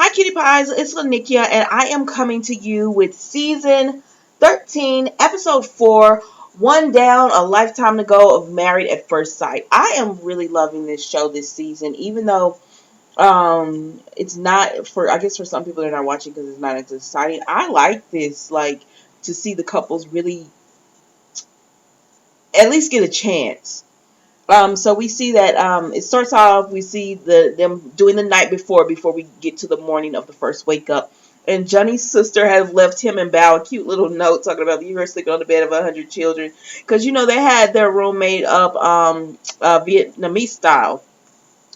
Hi, Cutie Pies. It's Lanickia, and I am coming to you with season 13, episode 4, One Down, A Lifetime to Go of Married at First Sight. I am really loving this show this season, even though it's not for, I guess for some people they're not watching because it's not as exciting. I like this, like, to see the couples really at least get a chance. So we see that it starts off. We see them doing the night before we get to the morning of the first wake up. And Johnny's sister has left him and Bao a cute little note talking about you were sleeping on the bed of 100 children, because they had their room made up Vietnamese style.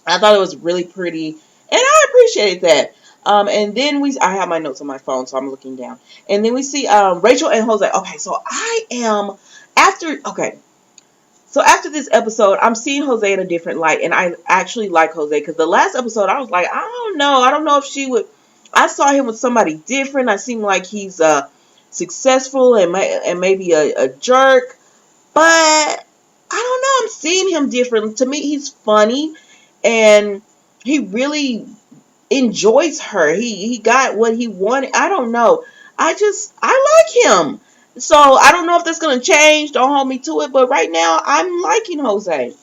I thought it was really pretty, and I appreciated that. And then I have my notes on my phone, so I'm looking down. And then we see Rachel and Jose. Okay, so I am after. Okay, so after this episode, I'm seeing Jose in a different light, and I actually like Jose because the last episode I was like, I don't know if she would. I saw him with somebody different. I seem like he's successful and maybe a jerk, but I don't know. I'm seeing him different. To me, he's funny, and he really enjoys her. He got what he wanted. I don't know. I like him. So I don't know if that's gonna change. Don't hold me to it. But right now I'm liking Jose.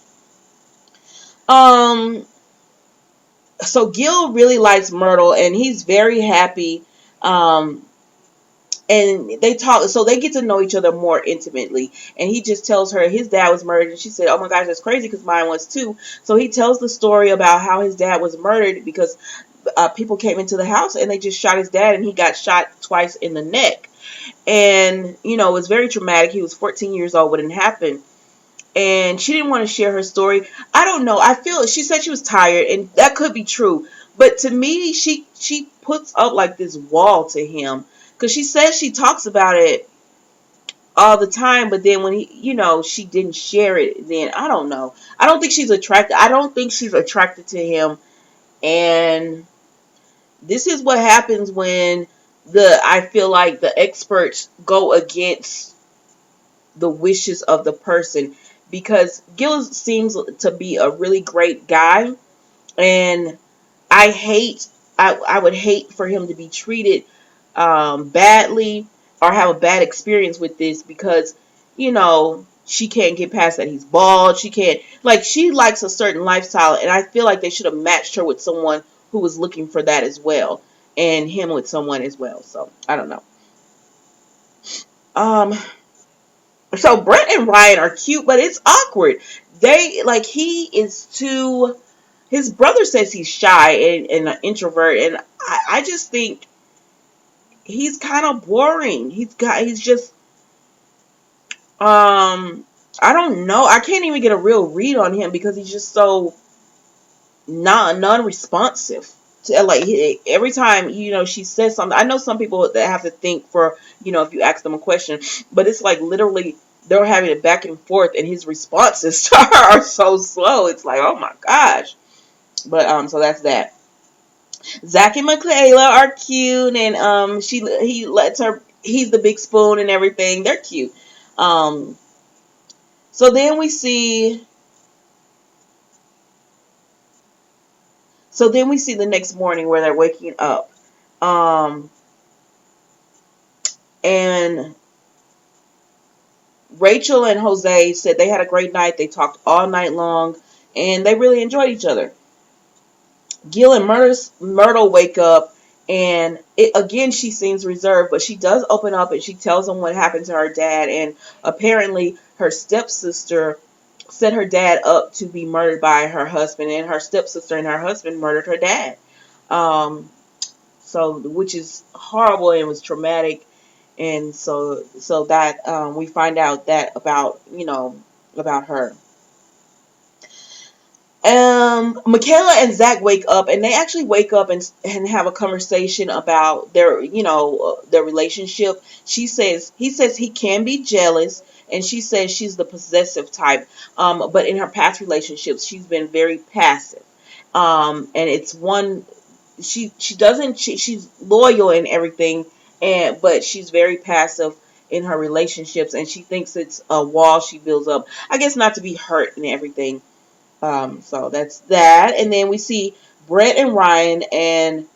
Um so Gil really likes Myrtle and he's very happy. Um and they talk, so they get to know each other more intimately, and he just tells her his dad was murdered, and she said, oh my gosh, that's crazy because mine was too. So he tells the story about how his dad was murdered because people came into the house and they just shot his dad, and he got shot twice in the neck. And it was very traumatic. He was 14 years old when it happened, and she didn't want to share her story. I don't know, I feel she said she was tired, and that could be true, but to me she puts up like this wall to him, because she says she talks about it all the time, but then when she didn't share it, then I don't know. I don't think she's attracted. I don't think she's attracted to him, and this is what happens when I feel like the experts go against the wishes of the person, because Gil seems to be a really great guy, and I would hate for him to be treated badly or have a bad experience with this, because she can't get past that he's bald. She can't, like, she likes a certain lifestyle, and I feel like they should have matched her with someone who was looking for that as well, and him with someone as well. So I don't know. um so Brett and Ryan are cute, but it's awkward. He is too. His brother says he's shy and an introvert, and I just think he's kind of boring. He's just I don't know. I can't even get a real read on him because he's just so non-responsive. Like, every time she says something, I know some people that have to think for if you ask them a question, but it's like literally they're having it back and forth, and his responses are so slow. It's like, oh my gosh. But so that's that. Zach and Michaela are cute, and he lets her. He's the big spoon and everything. They're cute. Um, so then we see. So then we see the next morning where they're waking up, and Rachel and Jose said they had a great night. They talked all night long, and they really enjoyed each other. Gil and Myrtle wake up, and again she seems reserved, but she does open up and she tells them what happened to her dad, and apparently her stepsister set her dad up to be murdered by her husband, and her stepsister and her husband murdered her dad. Um, so which is horrible and was traumatic, and so that we find out that about her. Michaela and Zach wake up, and they actually wake up and have a conversation about their relationship. He says he can be jealous, and she says she's the possessive type. But in her past relationships, she's been very passive. And it's one she doesn't she's loyal and everything, but she's very passive in her relationships, and she thinks it's a wall she builds up. I guess not to be hurt and everything. So that's that. And then we see Brett and Ryan, and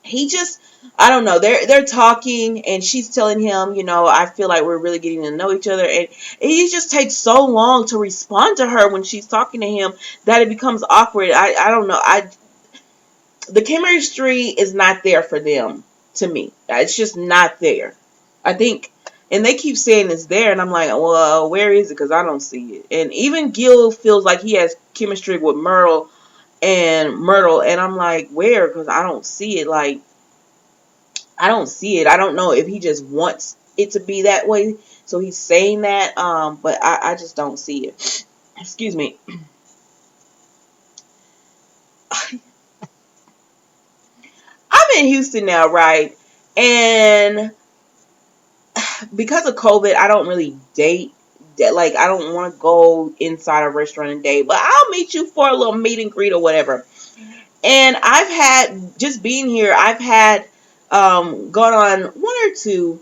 he just, I don't know. They're talking, and she's telling him, I feel like we're really getting to know each other, and he just takes so long to respond to her when she's talking to him that it becomes awkward. I don't know. The chemistry is not there for them, to me. It's just not there. I think, and they keep saying it's there, and I'm like, well, where is it? Because I don't see it. And even Gil feels like he has chemistry with Myrtle, and I'm like, where? Because I don't see it. Like, I don't see it. I don't know if he just wants it to be that way, so he's saying that. But I just don't see it. Excuse me. I'm in Houston now, right? And because of COVID, I don't really date. Like, I don't want to go inside a restaurant and date, but I'll meet you for a little meet and greet or whatever. And I've had, just being here, I've had gone on one or two,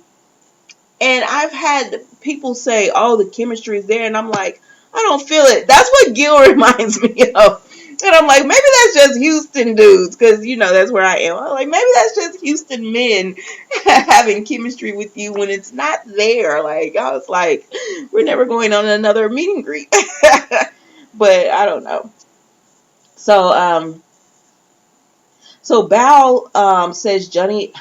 and I've had people say, "Oh, the chemistry is there," and I'm like, I don't feel it. That's what Gil reminds me of. And I'm like, maybe that's just Houston dudes, because that's where I am. I'm like, maybe that's just Houston men having chemistry with you when it's not there. Like, I was like, we're never going on another meet and greet. But I don't know. So Bao says Johnny.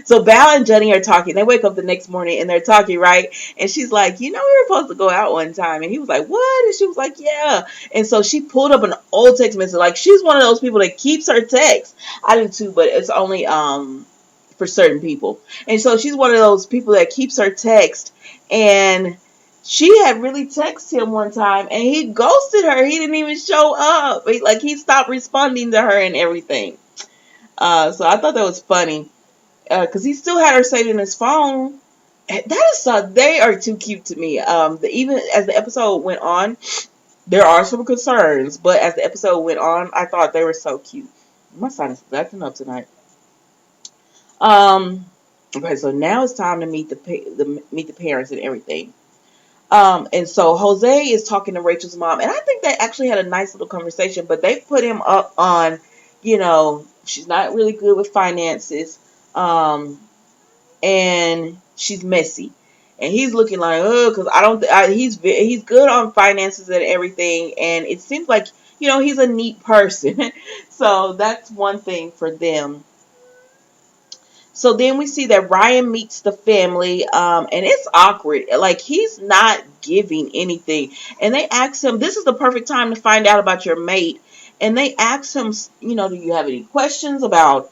So Val and Jenny are talking. They wake up the next morning and they're talking, right? And she's like, we were supposed to go out one time. And he was like, what? And she was like, yeah. And so she pulled up an old text message. Like, she's one of those people that keeps her text. I do too, but it's only for certain people. And so she's one of those people that keeps her text. And she had really texted him one time, and he ghosted her. He didn't even show up. He stopped responding to her and everything. So I thought that was funny. Because he still had her saved in his phone. They are too cute to me. Even as the episode went on, there are some concerns, but as the episode went on, I thought they were so cute. My sinus is acting up tonight. Um, okay, so now it's time to meet the parents and everything. And so Jose is talking to Rachel's mom, and I think they actually had a nice little conversation, but they put him up on, she's not really good with finances. And she's messy, and he's looking like, oh, because he's good on finances and everything, and it seems like he's a neat person. So that's one thing for them. So then we see that Ryan meets the family, and it's awkward. Like, he's not giving anything, and they ask him, this is the perfect time to find out about your mate. And they ask him, do you have any questions about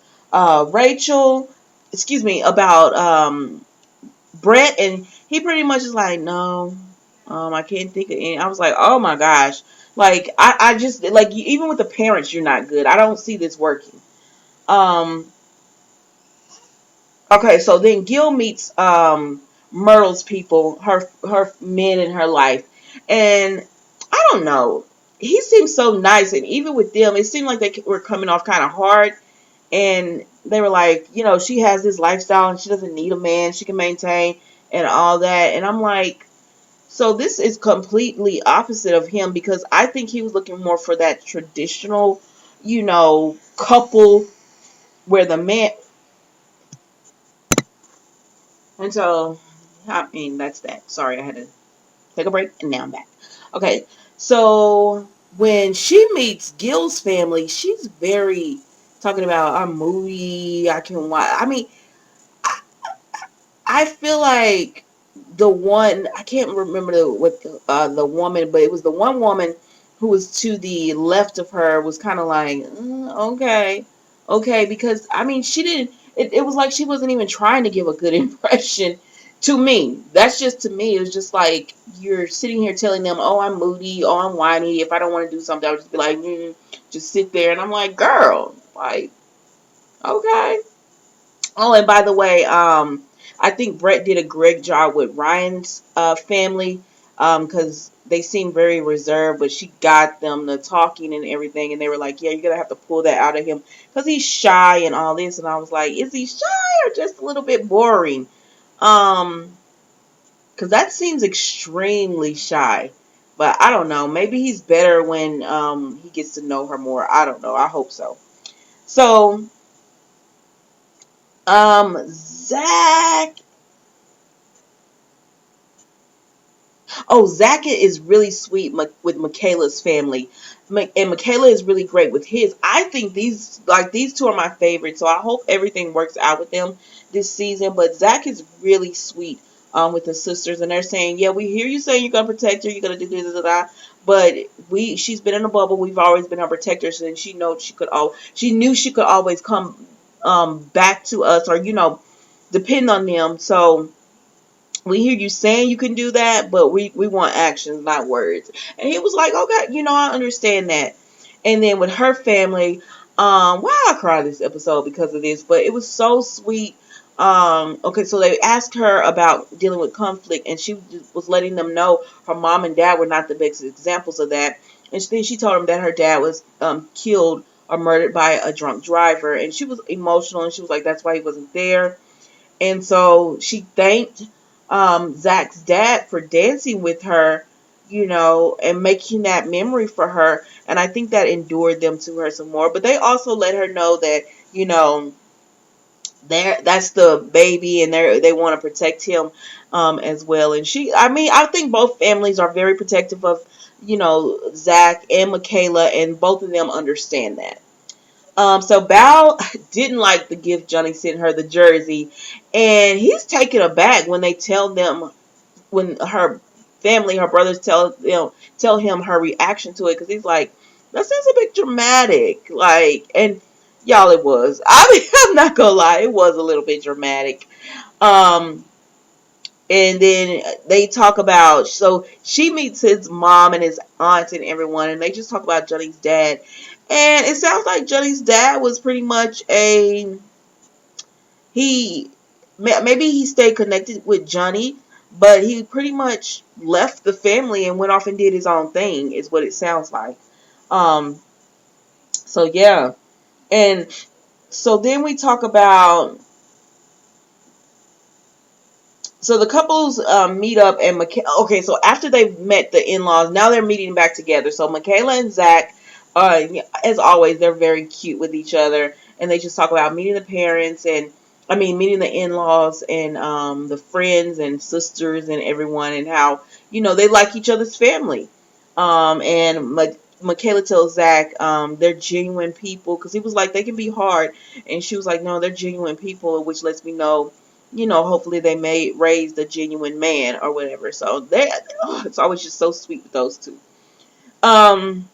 Rachel, excuse me, about Brett? And he pretty much is like, no, I can't think of any. I was like, oh my gosh. Like, I just, like, even with the parents, you're not good. I don't see this working. Um, okay, so then Gil meets Myrtle's people, her men in her life. And I don't know. He seems so nice, and even with them, it seemed like they were coming off kind of hard. And they were like, she has this lifestyle and she doesn't need a man, she can maintain and all that. And I'm like, so this is completely opposite of him, because I think he was looking more for that traditional, couple where the man. And so, I mean, that's that. Sorry, I had to take a break, and now I'm back. Okay, so when she meets Gil's family, she's very talking about, I'm moody, I can watch. I mean, I feel like the one, I can't remember the woman, but it was the one woman who was to the left of her was kind of like, okay, because I mean, she didn't. It was like she wasn't even trying to give a good impression to me. That's just to me. It was just like, you're sitting here telling them, oh, I'm moody, oh, I'm whiny. If I don't want to do something, I'll just be like, just sit there. And I'm like, girl, like, okay. Oh, and by the way, I think Brett did a great job with Ryan's family, because they seemed very reserved, but she got them the talking and everything, and they were like, yeah, you're going to have to pull that out of him because he's shy and all this. And I was like, is he shy or just a little bit boring? Because that seems extremely shy. But I don't know. Maybe he's better when he gets to know her more. I don't know. I hope so. So Zach. Oh, Zach is really sweet with Michaela's family, and Michaela is really great with his. I think these two are my favorites, so I hope everything works out with them this season. But Zach is really sweet with his sisters, and they're saying, yeah, we hear you saying you're gonna protect her, you're gonna do this, but she's been in a bubble. We've always been her protectors, and she knew she could always come back to us, or depend on them. So we hear you saying you can do that, but we want actions, not words. And he was like, okay, I understand that. And then with her family, wow, I cried this episode because of this, but it was so sweet. Okay, so they asked her about dealing with conflict, and she was letting them know her mom and dad were not the best examples of that. And then she told them that her dad was killed or murdered by a drunk driver, and she was emotional, and she was like, that's why he wasn't there. And so she thanked Zach's dad for dancing with her, and making that memory for her. And I think that endured them to her some more. But they also let her know that, that's the baby, and they want to protect him as well. And I think both families are very protective of, Zach and Michaela, and both of them understand that. So Bao didn't like the gift Johnny sent her, the jersey, and he's taken aback when they when her family, her brothers tell him her reaction to it, because he's like, that seems a bit dramatic, like, and y'all, it was. I mean, I'm not gonna lie, it was a little bit dramatic. Um, and then they talk about, so she meets his mom and his aunt and everyone, and they just talk about Johnny's dad. And it sounds like Johnny's dad was pretty much he, maybe he stayed connected with Johnny, but he pretty much left the family and went off and did his own thing, is what it sounds like. Um, so yeah. And so then we talk about, so the couples meet up, and okay, so after they've met the in-laws, now they're meeting back together. So Michaela and Zach, as always, they're very cute with each other, and they just talk about meeting the parents, and I mean meeting the in-laws, and the friends and sisters and everyone, and how they like each other's family. And Michaela tells Zach they're genuine people, because he was like, they can be hard, and she was like, no, they're genuine people, which lets me know, hopefully they may raise the genuine man or whatever. So it's always just so sweet with those two. Um,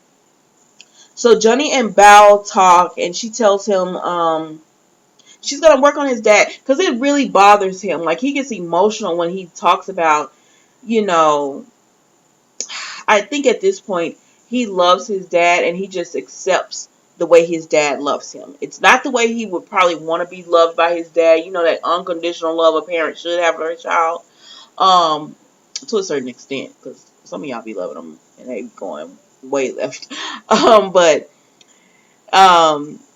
so Johnny and Bao talk, and she tells him she's gonna work on his dad, because it really bothers him. Like, he gets emotional when he talks about, you know, I think at this point he loves his dad, and he just accepts the way his dad loves him. It's not the way he would probably want to be loved by his dad. That unconditional love a parent should have for a child. Um, to a certain extent, because some of y'all be loving them and they going way left. But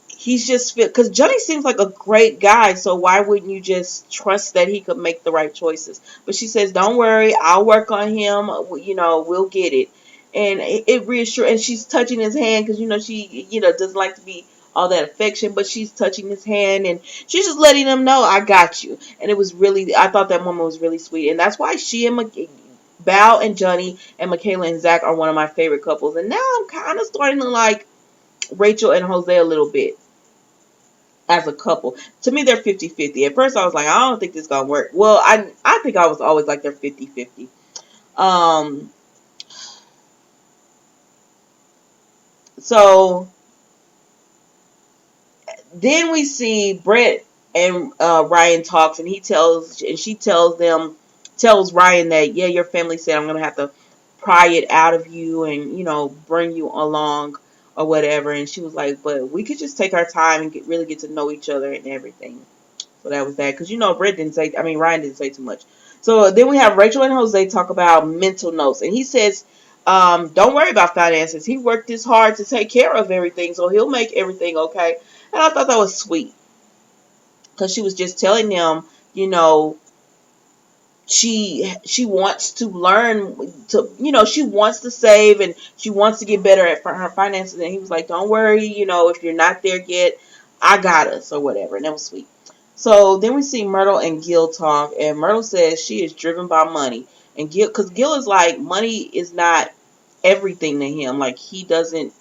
he's just because Johnny seems like a great guy, so why wouldn't you just trust that he could make the right choices? But she says, "Don't worry, I'll work on him. We'll get it." And it reassures. And she's touching his hand, because she doesn't like to be all that affection, but she's touching his hand, and she's just letting him know, "I got you." And it was really, I thought that moment was really sweet, and that's why she and Bao and Johnny and Michaela and Zach are one of my favorite couples. And now I'm kind of starting to like Rachel and Jose a little bit as a couple. To me, they're 50-50. At first, I was like, I don't think this is going to work. Well, I think I was always like they're 50-50. Um, so then we see Brett and Ryan talks, and she tells Ryan that, yeah, your family said I'm going to have to pry it out of you and, bring you along or whatever. And she was like, but we could just take our time and really get to know each other and everything. So that was that. Because, Ryan didn't say too much. So then we have Rachel and Jose talk about mental notes. And he says, don't worry about finances. He worked this hard to take care of everything, so he'll make everything okay. And I thought that was sweet. Because she was just telling them, she wants to learn to, she wants to save, and she wants to get better at her finances. And he was like, don't worry, if you're not there yet, I got us, or whatever. And that was sweet. So then we see Myrtle and Gil talk, and Myrtle says she is driven by money, and Gil, because Gil is like, money is not everything to him. Like, he doesn't,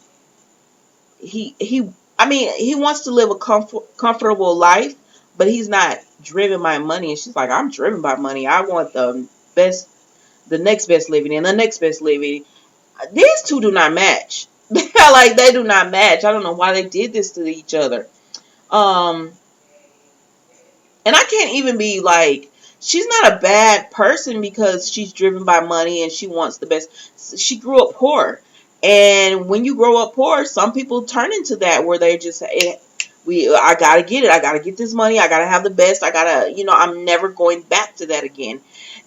I mean, he wants to live a comfortable life, but he's not driven by money. And she's like, I'm driven by money. I want the best, the next best living, and the next best living. These two do not match. Like, they do not match. I don't know why they did this to each other. Um, And I can't even be like, she's not a bad person because she's driven by money and she wants the best. She grew up poor. And when you grow up poor, some people turn into that where they just say, I gotta get it. I gotta get this money. I gotta have the best. I gotta, I'm never going back to that again.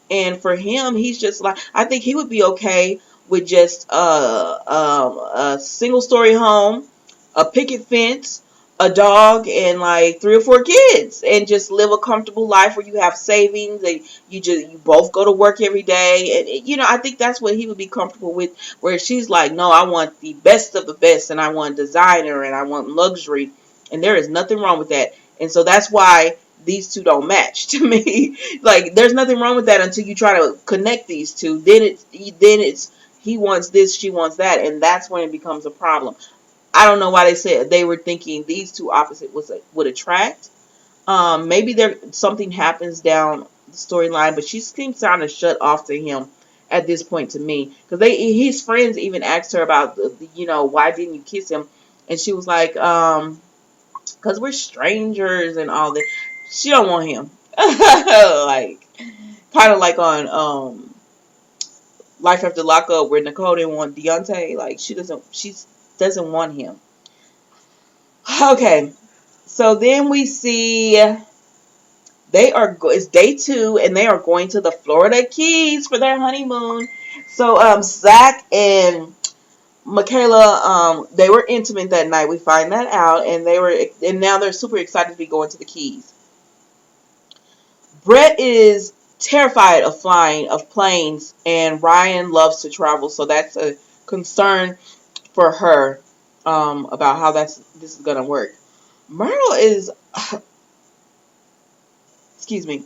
And for him, he's just like, I think he would be okay with just a single story home, a picket fence, a dog, and like 3 or 4 kids, and just live a comfortable life where you have savings and you both go to work every day. And I think that's what he would be comfortable with. Where she's like, no, I want the best of the best, and I want designer, and I want luxury, and there is nothing wrong with that. And so that's why these two don't match to me. Like, there's nothing wrong with that until you try to connect these two. Then it's he wants this, she wants that, and that's when it becomes a problem. I don't know why they said they were thinking these two opposite would attract. Maybe there something happens down the storyline, but she seems kind of shut off to him at this point to me, because his friends even asked her about why didn't you kiss him, and she was like, because we're strangers and all that. She don't want him. Like, kind of like on Life After Lockup, where Nicole didn't want Deontay. Like, she doesn't want him. Okay, so then we see it's day 2, and they are going to the Florida Keys for their honeymoon. So Zach and Michaela, they were intimate that night. We find that out, and now they're super excited to be going to the Keys. Brett is terrified of flying, of planes, and Ryan loves to travel, so that's a concern for her, about how this is gonna work. Myrtle is, excuse me,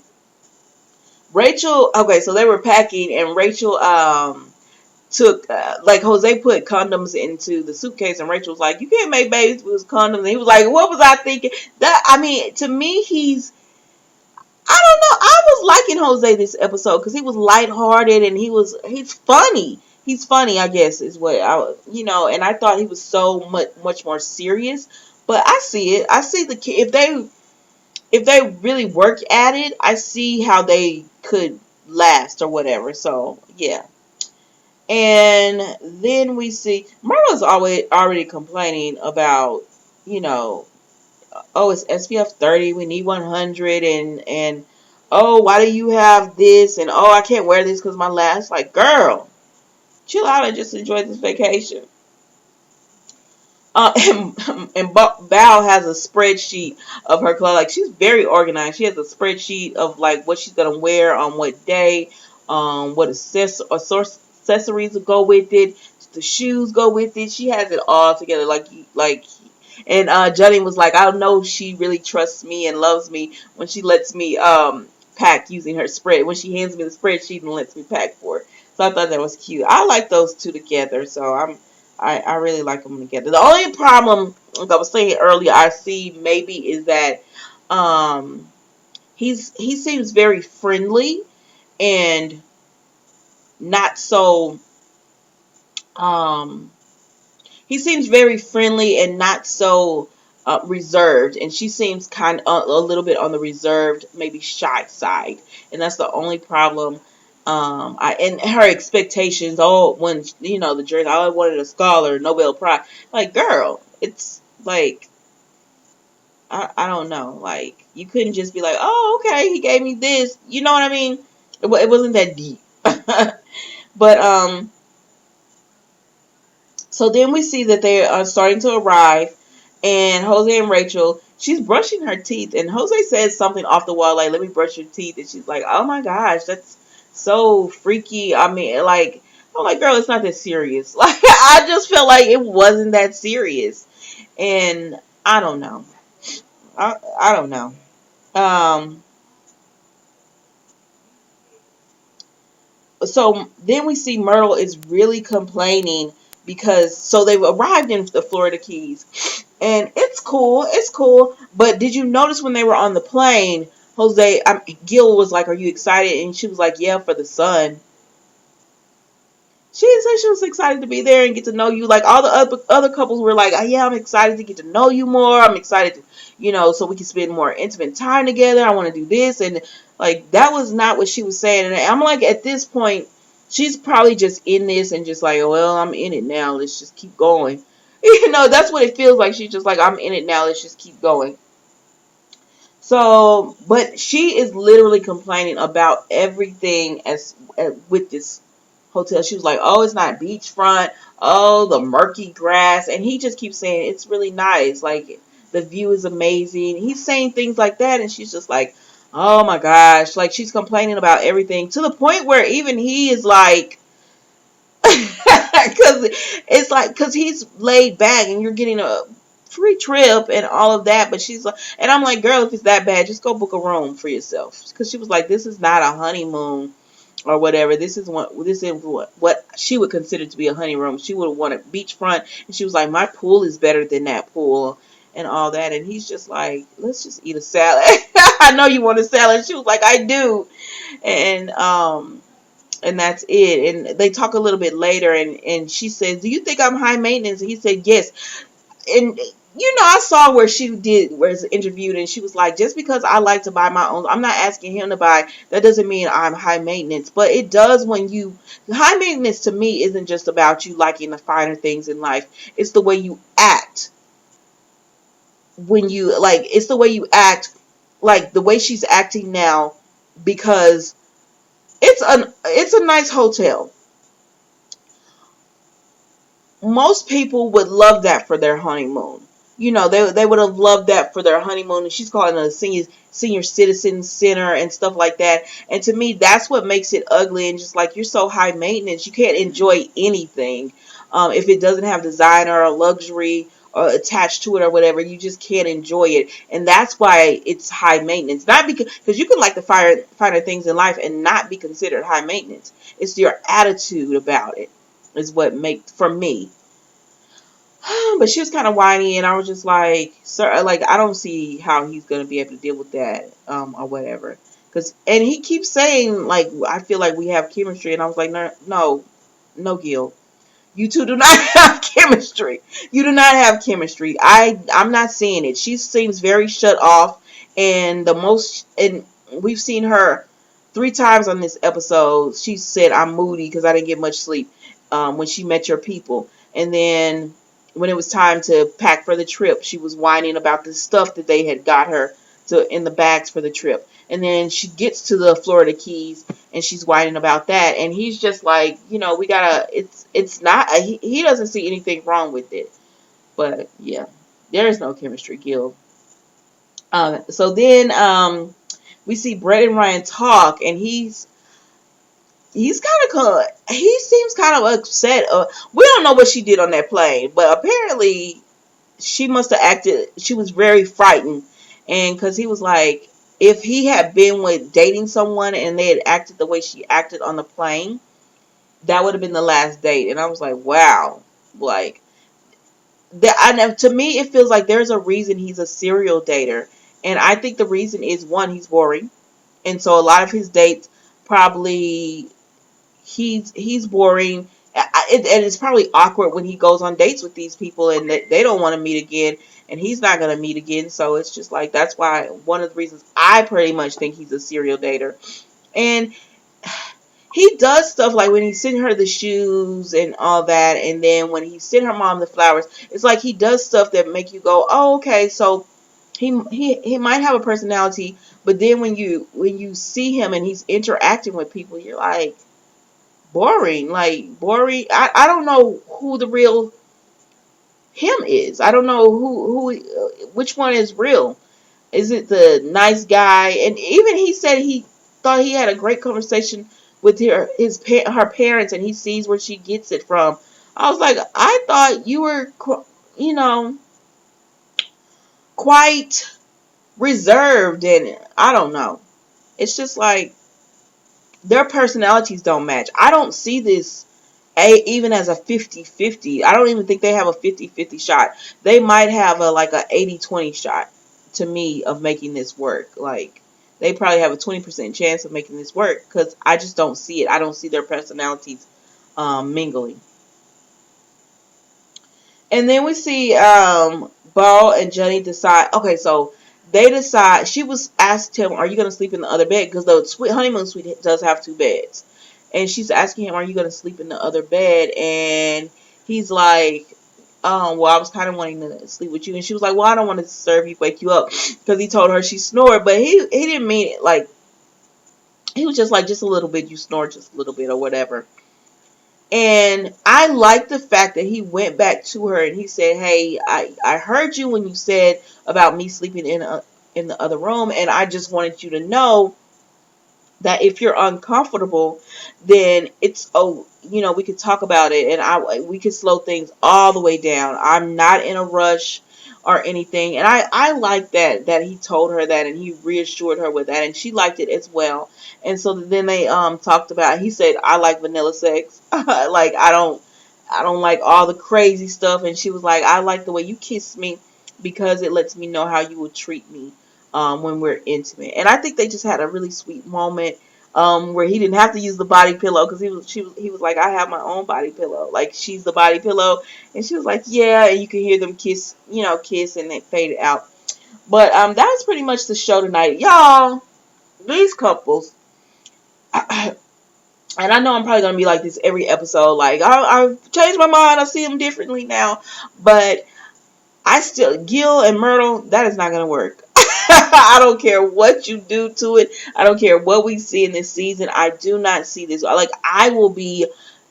Rachel. Okay, so they were packing, and Rachel took, like, Jose put condoms into the suitcase, and Rachel was like, "You can't make babies with condoms." And he was like, "What was I thinking?" That, I mean, to me, I don't know. I was liking Jose this episode because he was lighthearted and he's funny. He's funny, I guess, is what and I thought he was so much more serious. But I see it. I see if they really work at it, I see how they could last or whatever. So yeah. And then we see Myrtle's already complaining about, you know, oh, it's SPF 30, we need 100, and oh, why do you have this, and oh, I can't wear this because my last, like, girl, chill out and just enjoy this vacation. And Val has a spreadsheet of her clothes. Like, she's very organized. She has a spreadsheet of like what she's gonna wear on what day, what accessories will go with it, the shoes go with it. She has it all together. And Johnny was like, I know she really trusts me and loves me when she lets me pack using her spread. When she hands me the spreadsheet and lets me pack for her. So I thought that was cute. I like those two together. So I really like them together. The only problem, like I was saying earlier, I see maybe is that he seems very friendly and not so um he seems very friendly and not so reserved, and she seems kind of a little bit on the reserved, maybe shy side, and that's the only problem. And her expectations. Oh, when the jury, I wanted a scholar, Nobel Prize. Like, girl, it's like I don't know. Like, you couldn't just be like, oh, okay, he gave me this. You know what I mean? It wasn't that deep. But so then we see that they are starting to arrive, and Jose and Rachel, she's brushing her teeth, and Jose says something off the wall, like, let me brush your teeth, and she's like, oh my gosh, that's so freaky. I mean, like, I'm like, girl, it's not that serious. Like, I just felt like it wasn't that serious, and I don't know. I don't know. Um, so then we see Myrtle is really complaining because so they've arrived in the Florida Keys, and it's cool. But did you notice when they were on the plane, Gil was like, "Are you excited?" And she was like, "Yeah, for the sun." She didn't say she was excited to be there and get to know you. Like all the other couples were like, oh, yeah, I'm excited to get to know you more. I'm excited to, so we can spend more intimate time together. I want to do this. And like, that was not what she was saying. And I'm like, at this point, she's probably just in this and just like, oh, well, I'm in it now. Let's just keep going. That's what it feels like. She's just like, I'm in it now. Let's just keep going. So, but she is literally complaining about everything with this hotel. She was like, "Oh, it's not beachfront. Oh, the murky grass," and he just keeps saying it's really nice. Like the view is amazing. He's saying things like that, and she's just like, "Oh my gosh!" Like she's complaining about everything to the point where even he is like, because it's like because he's laid back and you're getting a free trip and all of that, but she's like, and I'm like, girl, if it's that bad, just go book a room for yourself, because she was like, this is not a honeymoon or whatever. This is what she would consider to be a honeymoon. She would want a beachfront, and she was like, my pool is better than that pool and all that, and he's just like, let's just eat a salad. I know you want a salad. She was like, I do, and that's it. And they talk a little bit later, and she says, do you think I'm high maintenance? And he said, yes. And I saw where she was interviewed, and she was like, just because I like to buy my own, I'm not asking him to buy, that doesn't mean I'm high maintenance. But it does when high maintenance to me isn't just about you liking the finer things in life. It's the way you act it's the way you act, like the way she's acting now, because it's a nice hotel. Most people would love that for their honeymoon. They would have loved that for their honeymoon. And she's calling it a senior citizen center and stuff like that. And to me, that's what makes it ugly. And just like, you're so high maintenance, you can't enjoy anything if it doesn't have designer or luxury or attached to it or whatever. You just can't enjoy it, and that's why it's high maintenance. Not because you can like the finer things in life and not be considered high maintenance. It's your attitude about it is what makes, for me. But she was kind of whiny, and I was just like, sir, like, I don't see how he's going to be able to deal with that, or whatever. And he keeps saying, like, I feel like we have chemistry, and I was like, no, Gil. You two do not have chemistry. You do not have chemistry. I'm not seeing it. She seems very shut off, and we've seen her 3 times on this episode. She said, I'm moody because I didn't get much sleep when she met your people. And then when it was time to pack for the trip, she was whining about the stuff that they had got her in the bags for the trip. And then she gets to the Florida Keys and she's whining about that. And he's just like, we gotta, it's not, he doesn't see anything wrong with it. But yeah, there is no chemistry, Gil. So then we see Brett and Ryan talk, and he's kind of, he seems kind of upset. We don't know what she did on that plane, but apparently she must have acted, she was very frightened. And because he was like, if he had been with dating someone and they had acted the way she acted on the plane, that would have been the last date. And I was like, wow. Like, to me, it feels like there's a reason he's a serial dater. And I think the reason is, one, he's boring. And so a lot of his dates probably, he's boring. And it's probably awkward when he goes on dates with these people and they don't want to meet again, and he's not going to meet again. So it's just like, that's why one of the reasons I pretty much think he's a serial dater. And he does stuff like when he sent her the shoes and all that, and then when he sent her mom the flowers, it's like he does stuff that make you go, oh, okay. So he might have a personality, but then when you see him and he's interacting with people, you're like, boring. Like, boring. I don't know who the real him is. I don't know which one is real. Is it the nice guy? And even he said he thought he had a great conversation with her parents, and he sees where she gets it from. I was like, I thought you were, you know, quite reserved, and I don't know. It's just like their personalities don't match. I don't see this even as a 50-50. I don't even think they have a 50-50 shot. They might have a like a 80-20 shot to me of making this work. Like they probably have a 20% chance of making this work because I just don't see it. I don't see their personalities mingling. And then we see Ball and Johnny decide. Okay, so they decide. She was asked him, "Are you going to sleep in the other bed?" Because the honeymoon suite does have two beds, and she's asking him, "Are you going to sleep in the other bed?" And he's like, well, I was kind of wanting to sleep with you." And she was like, "Well, I don't want to disturb you, wake you up," because he told her she snored, but he didn't mean it. Like he was just like, just a little bit. You snore just a little bit or whatever. And I like the fact that he went back to her and he said, "Hey, I heard you when you said about me sleeping in the other room, and I just wanted you to know that if you're uncomfortable, then it's we could talk about it, and we could slow things all the way down. I'm not in a rush or anything." And I like that he told her that and he reassured her with that, and she liked it as well. And so then they talked about. He said, "I like vanilla sex. Like I don't like all the crazy stuff." And she was like, "I like the way you kiss me because it lets me know how you will treat me when we're intimate." And I think they just had a really sweet moment where he didn't have to use the body pillow because he was like, "I have my own body pillow. Like she's the body pillow," and she was like, "Yeah," and you can hear them kiss, and they faded out. But that was pretty much the show tonight, y'all. These couples. And I know I'm probably gonna be like this every episode. Like I've changed my mind. I see them differently now, but I still Gil and Myrtle. That is not gonna work. I don't care what you do to it. I don't care what we see in this season. I do not see this. Like I will be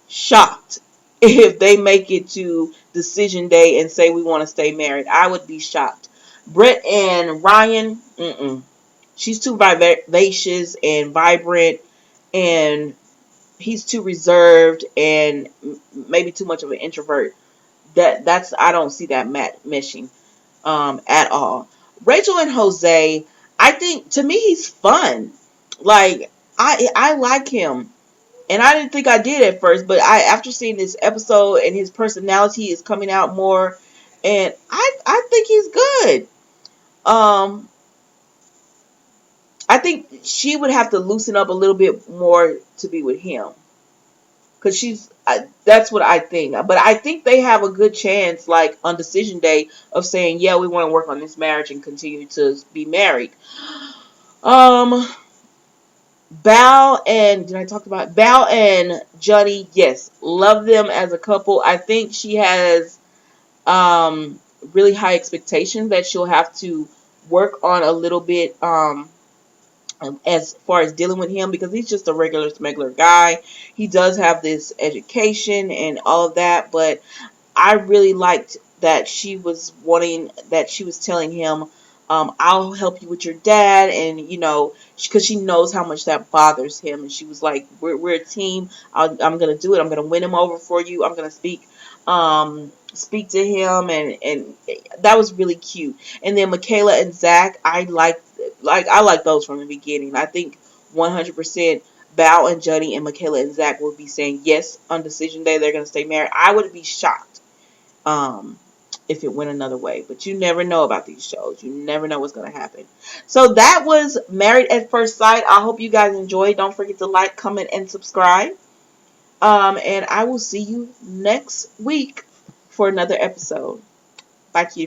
shocked if they make it to decision day and say we want to stay married. I would be shocked. Brett and Ryan. She's too vivacious and vibrant, and he's too reserved and maybe too much of an introvert. That's I don't see that meshing at all. Rachel and Jose, I think to me he's fun. Like I like him, and I didn't think I did at first, but after seeing this episode and his personality is coming out more, and I think he's good. Um, I think she would have to loosen up a little bit more to be with him. Because that's what I think. But I think they have a good chance, like on decision day, of saying, yeah, we want to work on this marriage and continue to be married. Um, did I talk about Bao and Johnny? Yes, love them as a couple. I think she has really high expectations that she'll have to work on a little bit as far as dealing with him, because he's just a regular smuggler guy. He does have this education and all of that, but I really liked that she was telling him, I'll help you with your dad, and because she knows how much that bothers him, and she was like, we're a team. I'm gonna do it. I'm gonna win him over for you. I'm gonna speak to him, and that was really cute. And then Michaela and Zach, I like those from the beginning. I think 100% Bao and Johnny and Michaela and Zach will be saying yes on decision day. They're gonna stay married. I would be shocked um, if it went another way. But you never know about these shows. You never know what's going to happen. So that was Married at First Sight. I hope you guys enjoyed. Don't forget to like, comment, and subscribe. And I will see you next week for another episode. Bye, cutie.